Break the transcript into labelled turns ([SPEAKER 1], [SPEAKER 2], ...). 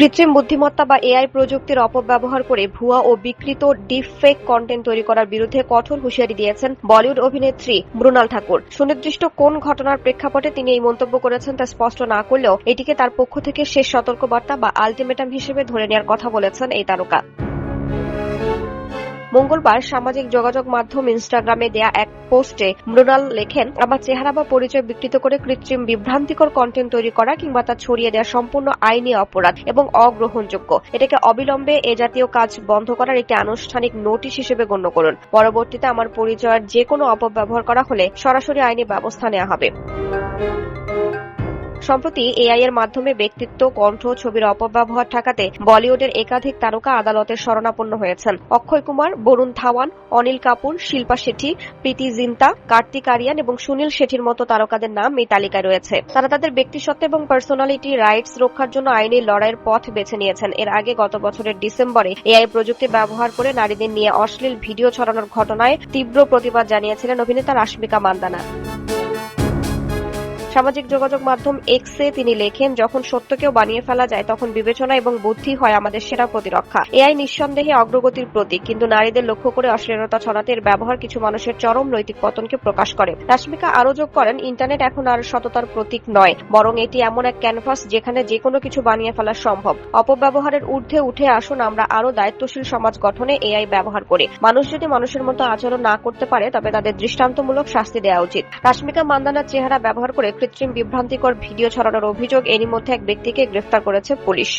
[SPEAKER 1] কৃত্রিম বুদ্ধিমত্তা বা এআই প্রযুক্তির অপব্যবহার করে ভুয়া ও বিকৃত ডিপফেক কন্টেন্ট তৈরি করার বিরুদ্ধে কঠোর হুঁশিয়ারি দিয়েছেন বলিউড অভিনেত্রী মৃণাল ঠাকুর। সুনির্দিষ্ট কোন ঘটনার প্রেক্ষাপটে তিনি এই মন্তব্য করেছেন তা স্পষ্ট না করলেও এটিকে তার পক্ষ থেকে শেষ সতর্কবার্তা বা আলটিমেটাম হিসেবে ধরে নেওয়ার কথা বলেছেন এই তারকা। মঙ্গলবার সামাজিক যোগাযোগ মাধ্যম ইনস্টাগ্রামে দেয়া এক পোস্টে মৃণাল লেখেন, আমার চেহারা বা পরিচয় বিকৃত করে কৃত্রিম বিভ্রান্তিকর কন্টেন্ট তৈরি করা কিংবা তা ছড়িয়ে দেওয়া সম্পূর্ণ আইনি অপরাধ এবং অগ্রহণযোগ্য। এটাকে অবিলম্বে এ জাতীয় কাজ বন্ধ করার একটি আনুষ্ঠানিক নোটিশ হিসেবে গণ্য করুন। পরবর্তীতে আমার পরিচয়ের যে কোনো অপব্যবহার করা হলে সরাসরি আইনি ব্যবস্থা নেওয়া হবে। সম্প্রতি এআই এর মাধ্যমে ব্যক্তিত্ব, কণ্ঠ, ছবির অপব্যবহার ঠেকাতে বলিউডের একাধিক তারকা আদালতের শরণাপন্ন হয়েছেন। অক্ষয় কুমার, বরুণ ধাওয়ান, অনিল কাপুর, শিল্পা শেঠি, প্রীতি জিন্তা, কার্তিক আরিয়ান এবং সুনীল শেঠির মতো তারকাদের নাম এই তালিকায় রয়েছে। তারা তাদের ব্যক্তিসত্ত্ব এবং পার্সোনালিটি রাইটস রক্ষার জন্য আইনি লড়াইয়ের পথ বেছে নিয়েছেন। এর আগে গত বছরের ডিসেম্বরে এআই প্রযুক্তি ব্যবহার করে নারীদের নিয়ে অশ্লীল ভিডিও ছড়ানোর ঘটনায় তীব্র প্রতিবাদ জানিয়েছিলেন অভিনেতা রাশমিকা মান্দানা। সামাজিক যোগাযোগ মাধ্যম এক্সে তিনি লেখেন, যখন সত্যকেও বানিয়ে ফেলা যায় তখন বিবেচনা এবং বুদ্ধি হয় আমাদের সেরা প্রতিরক্ষা। এআই নিঃসন্দেহে অগ্রগতির প্রতীক, কিন্তু নারীদের লক্ষ্য করে অশ্লীলতা ছড়াতে এর ব্যবহার কিছু মানুষের চরম নৈতিক পতনকে প্রকাশ করে। রাশমিকা আরও যোগ করেন, ইন্টারনেট এখন আর সততার প্রতীক নয়, বরং এটি এমন এক ক্যানভাস যেখানে যেকোনো কিছু বানিয়ে ফেলা সম্ভব। অপব্যবহারের ঊর্ধ্বে উঠে আসুন আমরা আরও দায়িত্বশীল সমাজ গঠনে এআই ব্যবহার করি। মানুষ যদি মানুষের মতো আচরণ না করতে পারে তবে তাদের দৃষ্টান্তমূলক শাস্তি দেওয়া উচিত। রাশমিকা মান্দানার চেহারা ব্যবহার করে কৃত্রিম বিভ্রান্তিকর ভিডিও ছড়ানোর অভিযোগ, এরই মধ্যে এক ব্যক্তিকে গ্রেফতার করেছে পুলিশ।